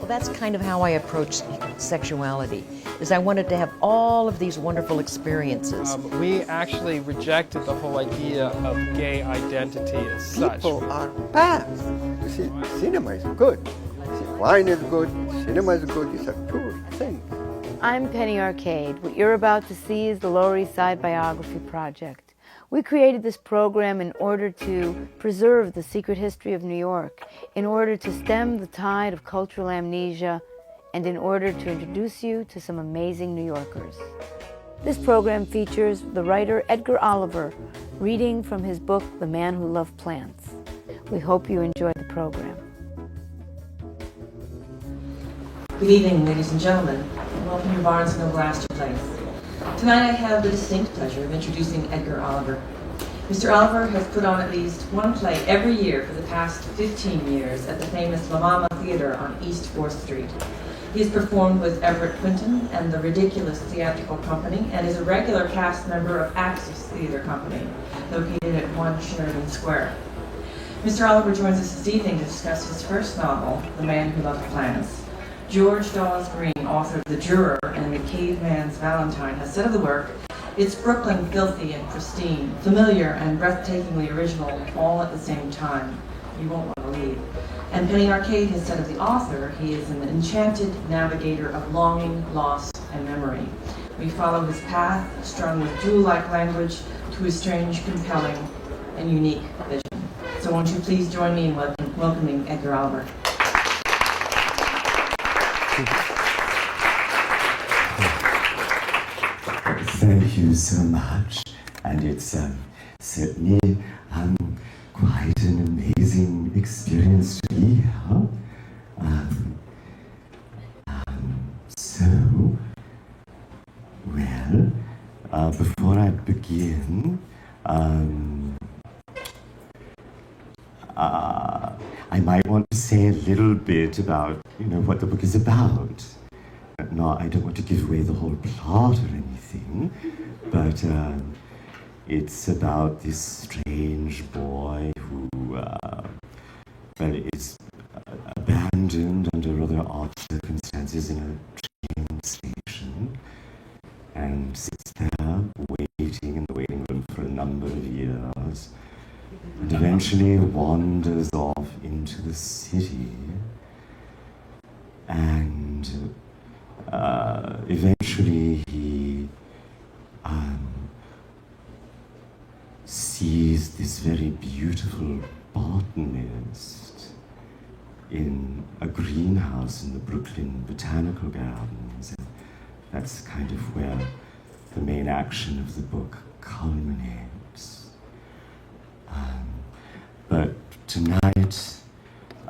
that's kind of how I approach sexuality, is I wanted to have all of these wonderful experiences. We actually rejected the whole idea of gay identity as such. People are past. You see, cinema is good. See, wine is good, cinema is good. It's a two thing. I'm Penny Arcade. What you're about to see is the Lower East Side Biography Project. We created this program in order to preserve the secret history of New York, in order to stem the tide of cultural amnesia, and in order to introduce you to some amazing New Yorkers. This program features the writer Edgar Oliver reading from his book, The Man Who Loved Plants. We hope you enjoy the program. Good evening, ladies and gentlemen. Welcome to Barnes & Noble Astor Place. Tonight I have the distinct pleasure of introducing Edgar Oliver. Mr. Oliver has put on at least one play every year for the past 15 years at the famous La Mama Theater on East 4th Street. He has performed with Everett Quinton and the Ridiculous Theatrical Company and is a regular cast member of Axis Theater Company, located at 1 Sheridan Square. Mr. Oliver joins us this evening to discuss his first novel, The Man Who Loved Plants. George Dawes Green, author of The Juror and The Caveman's Valentine, has said of the work, "It's Brooklyn filthy and pristine, familiar and breathtakingly original, all at the same time. You won't want to leave." And Penny Arcade has said of the author, he is an enchanted navigator of longing, loss, and memory. We follow his path, strung with jewel-like language, to his strange, compelling, and unique vision. So won't you please join me in welcoming Edgar Oliver. Thank you so much, and it's certainly quite an amazing experience to be here. Before I begin, I might want to say a little bit about, what the book is about. No, I don't want to give away the whole plot or anything, but it's about this strange boy who is abandoned under rather odd circumstances in a train station and sits there waiting in the waiting room for a number of years and eventually wanders off into the city and eventually he sees this very beautiful botanist in a greenhouse in the Brooklyn Botanical Gardens. And that's kind of where the main action of the book culminates. But tonight,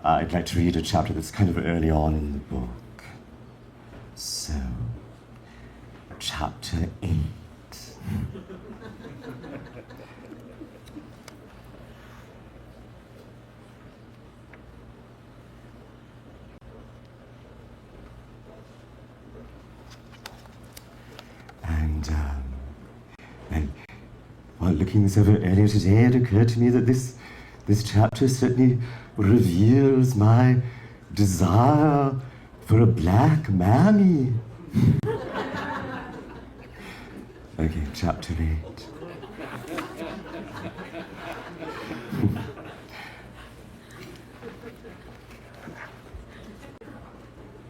I'd like to read a chapter that's kind of early on in the book. So, chapter 8. And while looking this over earlier today, it occurred to me that this chapter certainly reveals my desire for a black mammy. Okay, chapter 8.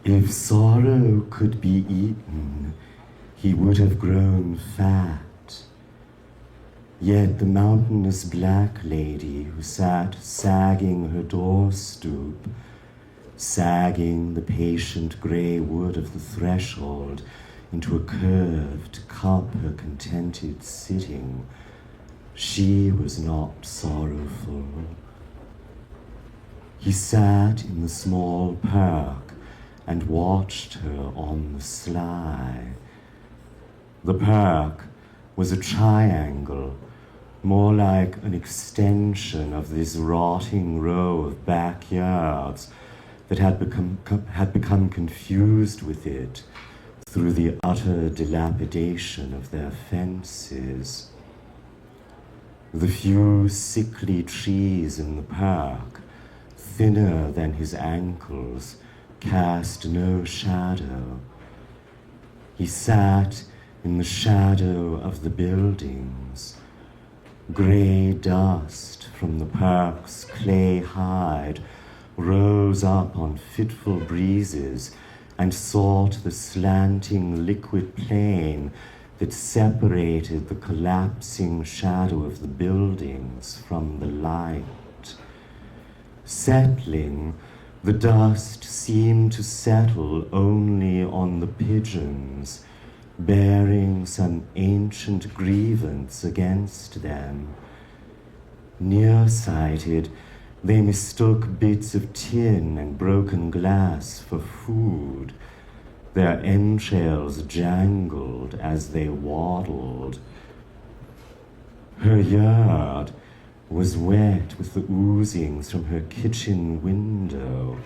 If sorrow could be eaten, he would have grown fat. Yet the mountainous black lady who sat sagging her door stoop, sagging the patient grey wood of the threshold into a curved cup her contented sitting, she was not sorrowful. He sat in the small park and watched her on the sly. The park was a triangle, more like an extension of this rotting row of backyards that had become confused with it through the utter dilapidation of their fences. The few sickly trees in the park, thinner than his ankles, cast no shadow. He sat in the shadow of the buildings. Grey dust from the park's clay hide rose up on fitful breezes and sought the slanting liquid plain that separated the collapsing shadow of the buildings from the light. Settling, the dust seemed to settle only on the pigeons, bearing some ancient grievance against them. Nearsighted, they mistook bits of tin and broken glass for food. Their entrails jangled as they waddled. Her yard was wet with the oozings from her kitchen window,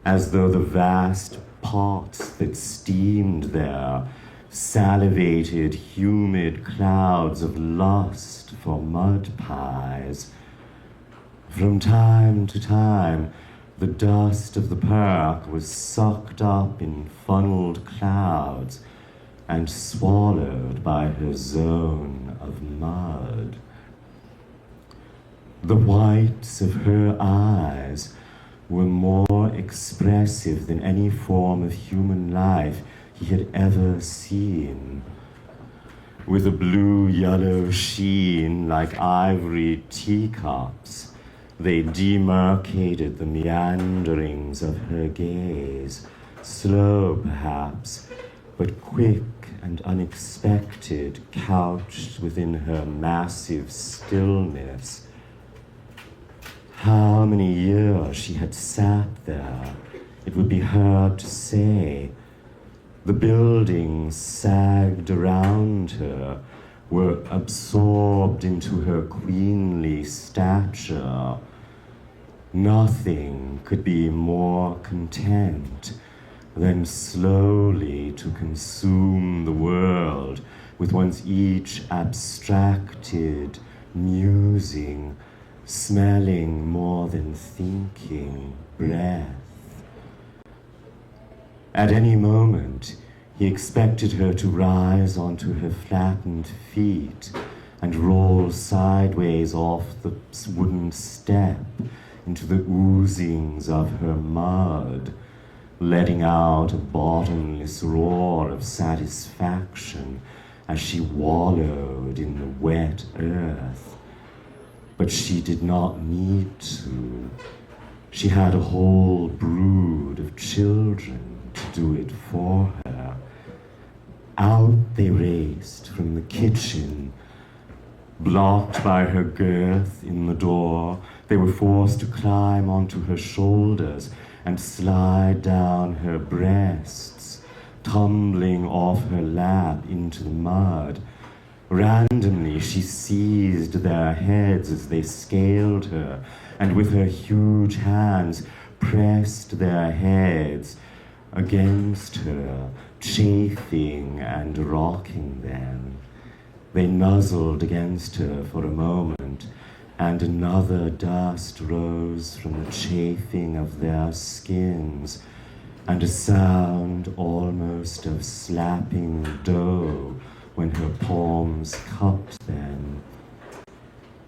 as though the vast pots that steamed there salivated humid clouds of lust for mud pies. From time to time, the dust of the park was sucked up in funneled clouds and swallowed by her zone of mud. The whites of her eyes were more expressive than any form of human life he had ever seen. With a blue-yellow sheen like ivory teacups, they demarcated the meanderings of her gaze, slow perhaps, but quick and unexpected, couched within her massive stillness. How many years she had sat there, it would be hard to say. The buildings sagged around her, were absorbed into her queenly stature. Nothing could be more content than slowly to consume the world with one's each abstracted, musing, smelling more than thinking breath. At any moment, he expected her to rise onto her flattened feet and roll sideways off the wooden step into the oozings of her mud, letting out a bottomless roar of satisfaction as she wallowed in the wet earth. But she did not need to. She had a whole brood of children to do it for her. Out they raced from the kitchen. Blocked by her girth in the door, they were forced to climb onto her shoulders and slide down her breasts, tumbling off her lap into the mud. Randomly, she seized their heads as they scaled her, and with her huge hands pressed their heads against her, chafing and rocking them. They nuzzled against her for a moment, and another dust rose from the chafing of their skins, and a sound almost of slapping dough when her palms cupped them.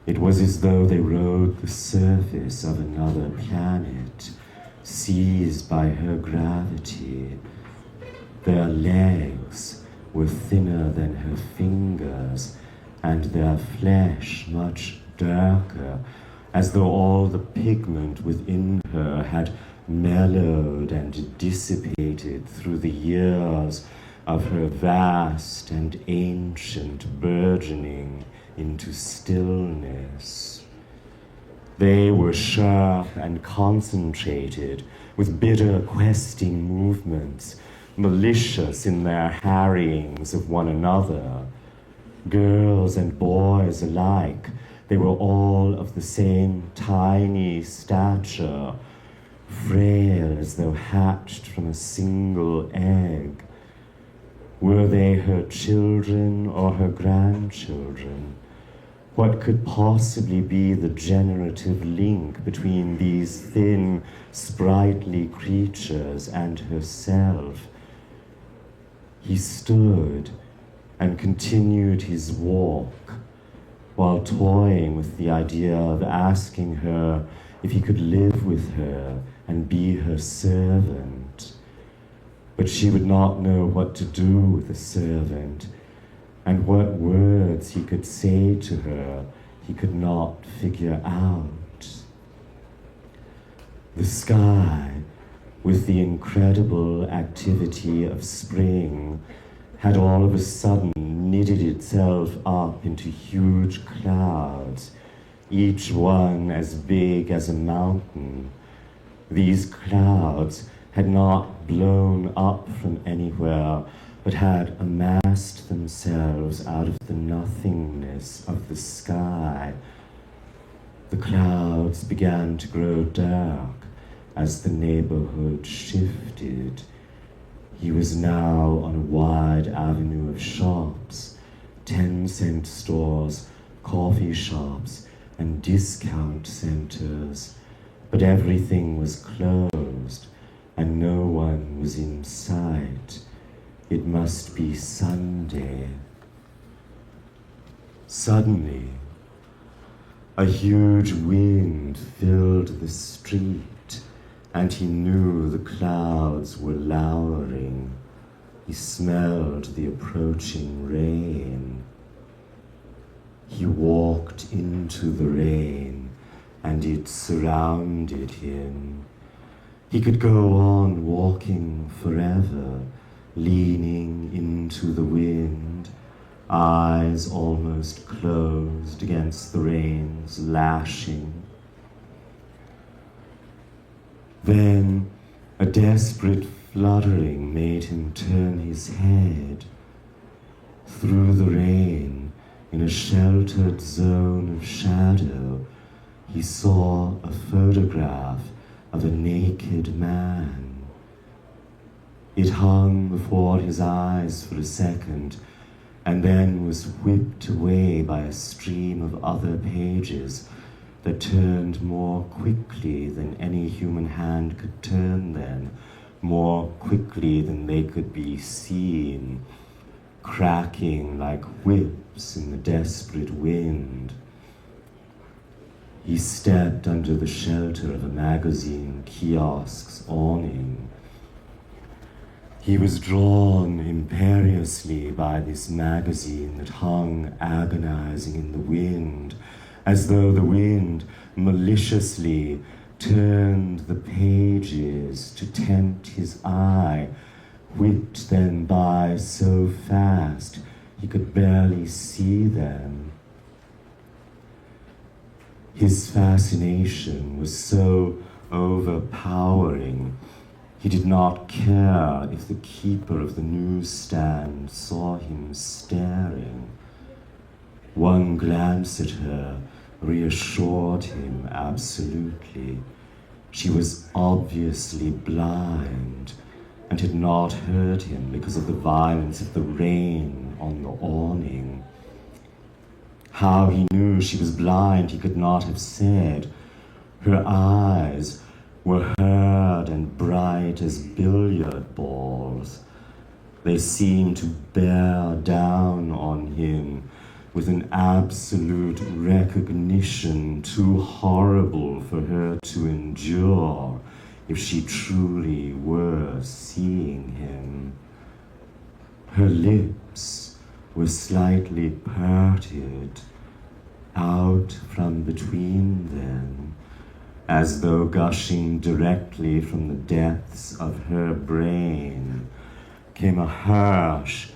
It was as though they rode the surface of another planet, seized by her gravity. Their legs were thinner than her fingers, and their flesh much darker, as though all the pigment within her had mellowed and dissipated through the years of her vast and ancient burgeoning into stillness. They were sharp and concentrated, with bitter questing movements, malicious in their harryings of one another. Girls and boys alike, they were all of the same tiny stature, frail as though hatched from a single egg. Were they her children or her grandchildren? What could possibly be the generative link between these thin, sprightly creatures and herself? He stood and continued his walk while toying with the idea of asking her if he could live with her and be her servant. But she would not know what to do with a servant, and what words he could say to her he could not figure out. The sky, with the incredible activity of spring, had all of a sudden knitted itself up into huge clouds, each one as big as a mountain. These clouds had not blown up from anywhere, but had amassed themselves out of the nothingness of the sky. The clouds began to grow dark as the neighborhood shifted. He was now on a wide avenue of shops, 10-cent stores, coffee shops, and discount centers, but everything was closed and no one was in sight. It must be Sunday. Suddenly, a huge wind filled the street, and he knew the clouds were lowering. He smelled the approaching rain. He walked into the rain, and it surrounded him. He could go on walking forever, leaning into the wind, eyes almost closed against the rain's lashing. Then a desperate fluttering made him turn his head. Through the rain, in a sheltered zone of shadow, he saw a photograph of a naked man. It hung before his eyes for a second, and then was whipped away by a stream of other pages that turned more quickly than any human hand could turn them, more quickly than they could be seen, cracking like whips in the desperate wind. He stepped under the shelter of a magazine kiosk's awning. He was drawn imperiously by this magazine that hung agonizing in the wind, as though the wind maliciously turned the pages to tempt his eye, whipped them by so fast he could barely see them. His fascination was so overpowering, he did not care if the keeper of the newsstand saw him staring. One glance at her reassured him absolutely. She was obviously blind and had not heard him because of the violence of the rain on the awning. How he knew she was blind he could not have said. Her eyes were hard and bright as billiard balls. They seemed to bear down on him with an absolute recognition too horrible for her to endure if she truly were seeing him. Her lips were slightly parted out from between them, as though gushing directly from the depths of her brain came a harsh,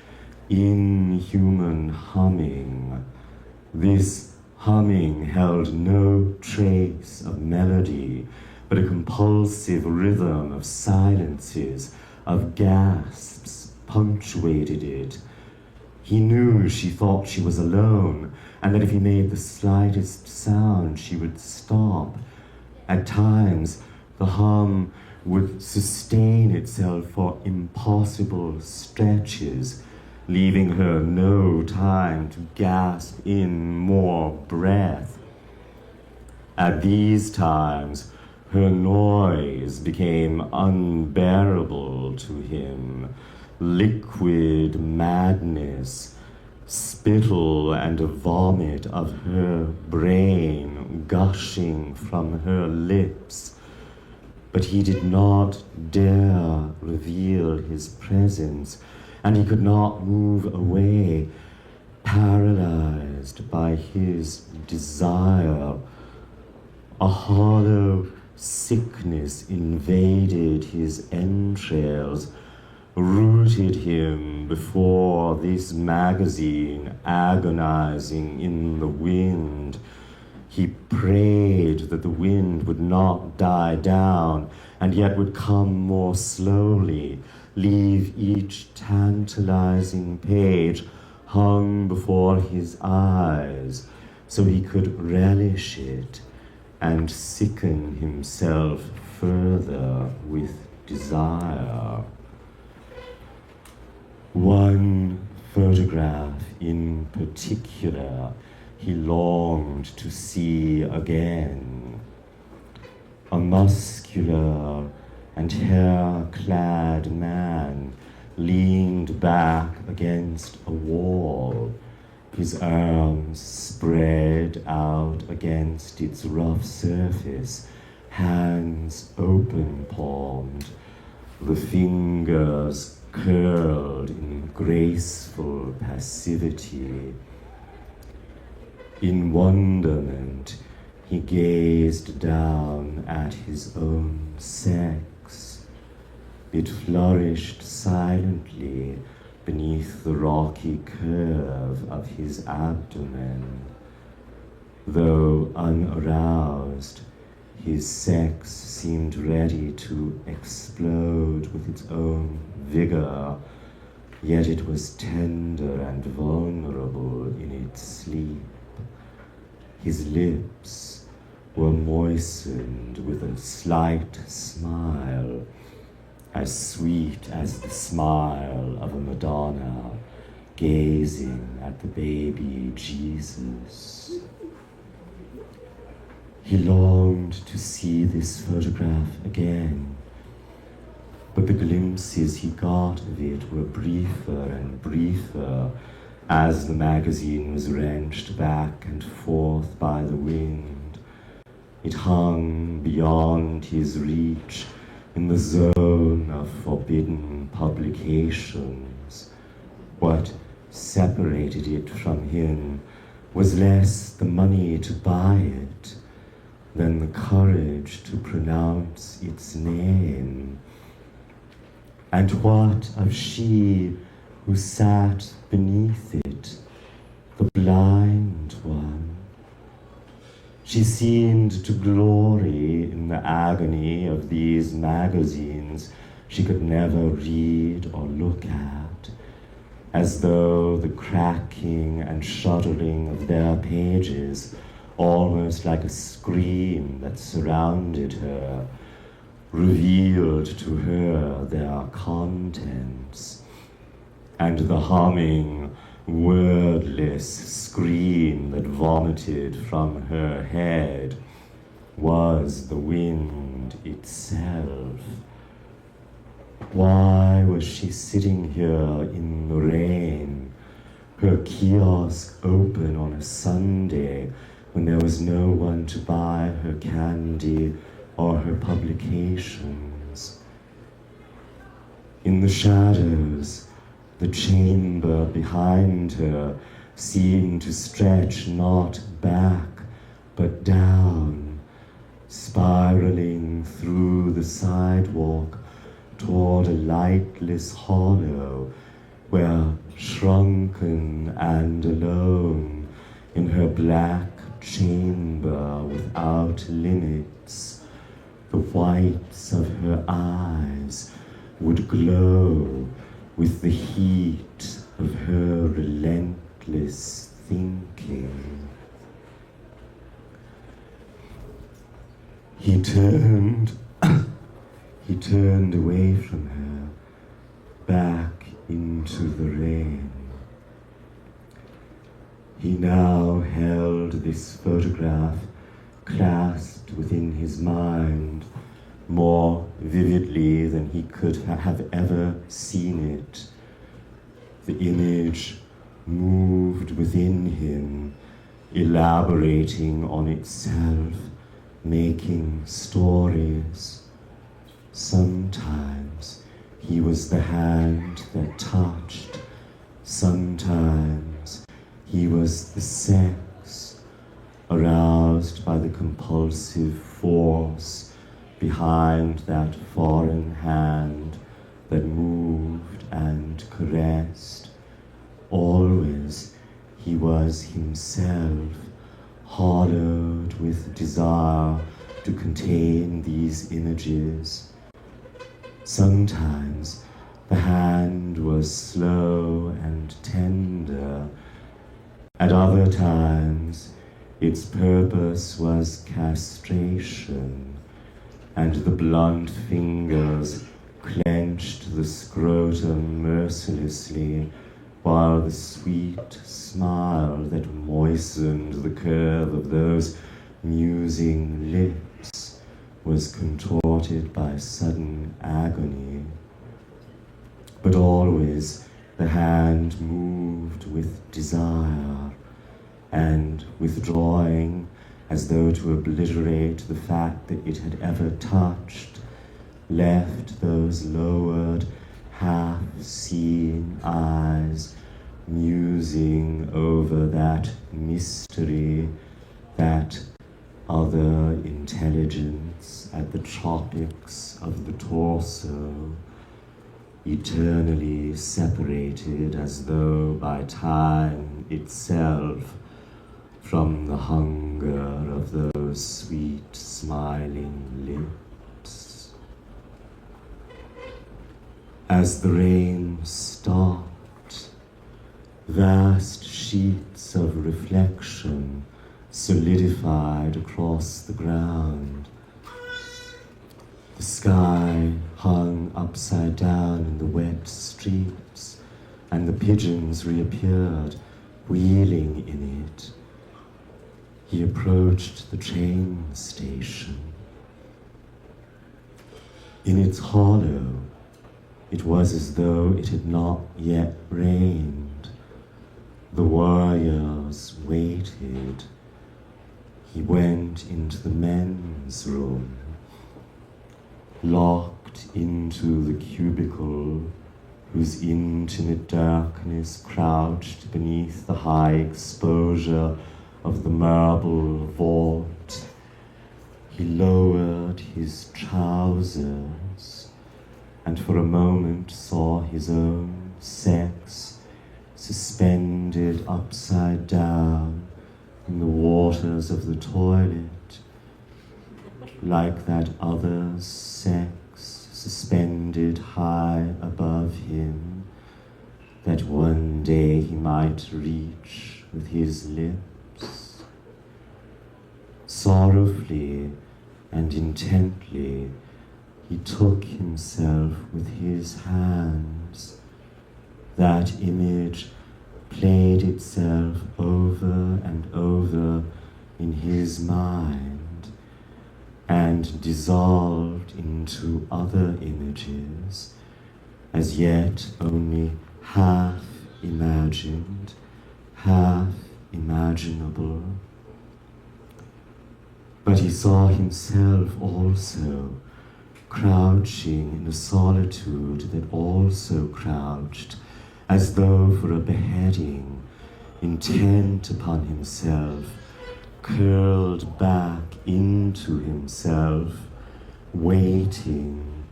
inhuman humming. This humming held no trace of melody, but a compulsive rhythm of silences, of gasps, punctuated it. He knew she thought she was alone, and that if he made the slightest sound, she would stop. At times, the hum would sustain itself for impossible stretches, leaving her no time to gasp in more breath. At these times, her noise became unbearable to him. Liquid madness, spittle and a vomit of her brain gushing from her lips. But he did not dare reveal his presence, and he could not move away, paralyzed by his desire. A hollow sickness invaded his entrails, rooted him before this magazine, agonizing in the wind. He prayed that the wind would not die down, and yet would come more slowly, leave each tantalizing page hung before his eyes, so he could relish it and sicken himself further with desire. One photograph in particular he longed to see again. A muscular and hair-clad man leaned back against a wall, his arms spread out against its rough surface, hands open-palmed, the fingers curled in graceful passivity. In wonderment, he gazed down at his own sex. It flourished silently beneath the rocky curve of his abdomen. Though unaroused, his sex seemed ready to explode with its own vigor, yet it was tender and vulnerable in its sleep. His lips were moistened with a slight smile, as sweet as the smile of a Madonna gazing at the baby Jesus. He longed to see this photograph again, but the glimpses he got of it were briefer and briefer as the magazine was wrenched back and forth by the wind. It hung beyond his reach in the zone of forbidden publications. What separated it from him was less the money to buy it than the courage to pronounce its name. And what of she who sat beneath it, the blind one? She seemed to glory in the agony of these magazines she could never read or look at, as though the cracking and shuddering of their pages, almost like a scream that surrounded her, revealed to her their contents, and the humming, wordless scream that vomited from her head was the wind itself. Why was she sitting here in the rain, her kiosk open on a Sunday when there was no one to buy her candy or her publications? In the shadows, the chamber behind her seemed to stretch not back, but down, spiraling through the sidewalk toward a lightless hollow where, shrunken and alone, in her black chamber without limits, the whites of her eyes would glow with the heat of her relentless thinking. He turned away from her, back into the rain. He now held this photograph clasped within his mind more vividly than he could have ever seen it. The image moved within him, elaborating on itself, making stories. Sometimes he was the hand that touched, sometimes he was the sex, aroused by the compulsive force behind that foreign hand that moved and caressed. Always he was himself, hollowed with desire to contain these images. Sometimes the hand was slow and tender. At other times, its purpose was castration, and the blunt fingers clenched the scrotum mercilessly, while the sweet smile that moistened the curve of those musing lips was contorted by sudden agony. But always the hand moved with desire, and withdrawing as though to obliterate the fact that it had ever touched, left those lowered, half-seen eyes musing over that mystery, that other intelligence at the tropics of the torso, eternally separated as though by time itself from the hunger of those sweet smiling lips. As the rain stopped, vast sheets of reflection solidified across the ground. The sky hung upside down in the wet streets, and the pigeons reappeared, wheeling in it. He approached the train station. In its hollow, it was as though it had not yet rained. The warriors waited. He went into the men's room, locked into the cubicle whose intimate darkness crouched beneath the high exposure of the marble vault. He lowered his trousers and for a moment saw his own sex suspended upside down in the waters of the toilet, like that other's sex suspended high above him, that one day he might reach with his lips. Sorrowfully and intently he took himself with his hands. That image played itself over and over in his mind and dissolved into other images, as yet only half imagined, half imaginable. But he saw himself also crouching in a solitude that also crouched, as though for a beheading, intent upon himself, curled back into himself, waiting.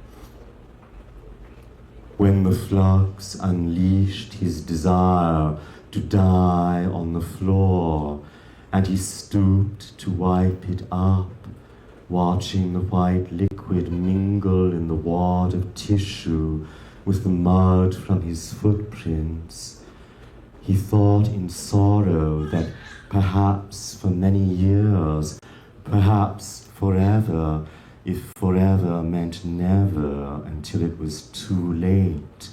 When the flux unleashed his desire to die on the floor, and he stooped to wipe it up, watching the white liquid mingle in the wad of tissue with the mud from his footprints, he thought in sorrow that perhaps for many years, perhaps forever, if forever meant never until it was too late,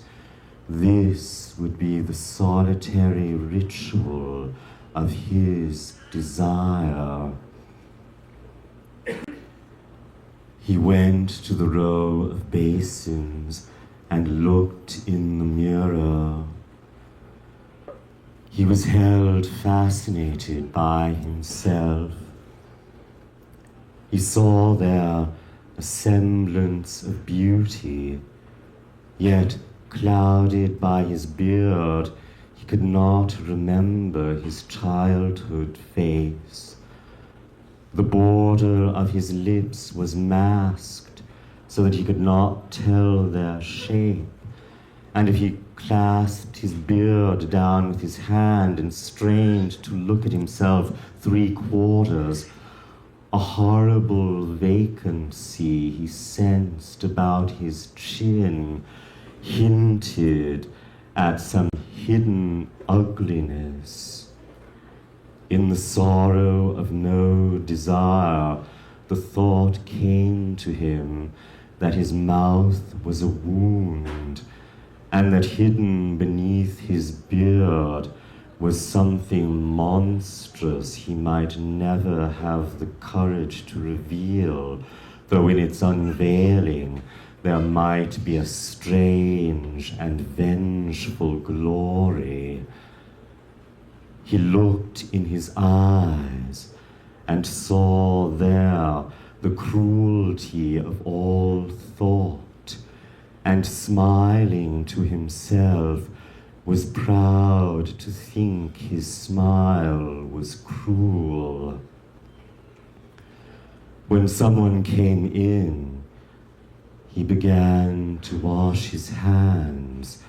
this would be the solitary ritual of his desire. He went to the row of basins and looked in the mirror. He was held fascinated by himself. He saw there a semblance of beauty, yet clouded by his beard, he could not remember his childhood face. The border of his lips was masked so that he could not tell their shape, and if he clasped his beard down with his hand and strained to look at himself 3/4, a horrible vacancy he sensed about his chin hinted at some hidden ugliness. In the sorrow of no desire, the thought came to him that his mouth was a wound, and that hidden beneath his beard was something monstrous he might never have the courage to reveal, though in its unveiling there might be a strange and vengeful glory. He looked in his eyes and saw there the cruelty of all thought, and smiling to himself, was proud to think his smile was cruel. When someone came in, he began to wash his hands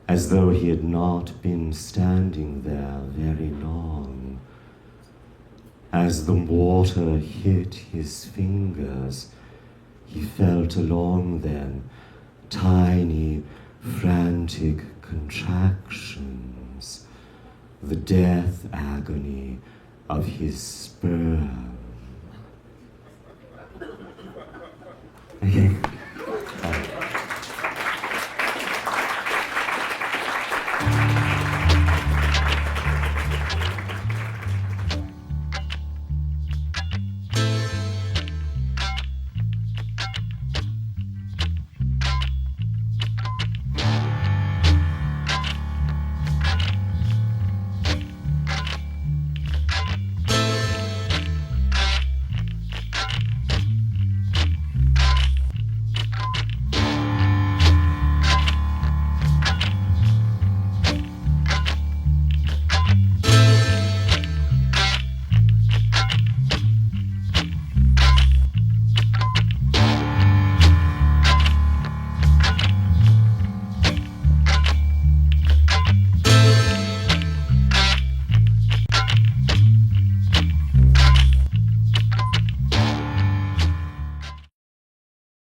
as though he had not been standing there very long. As the water hit his fingers, he felt along them tiny, frantic contractions, the death agony of his sperm.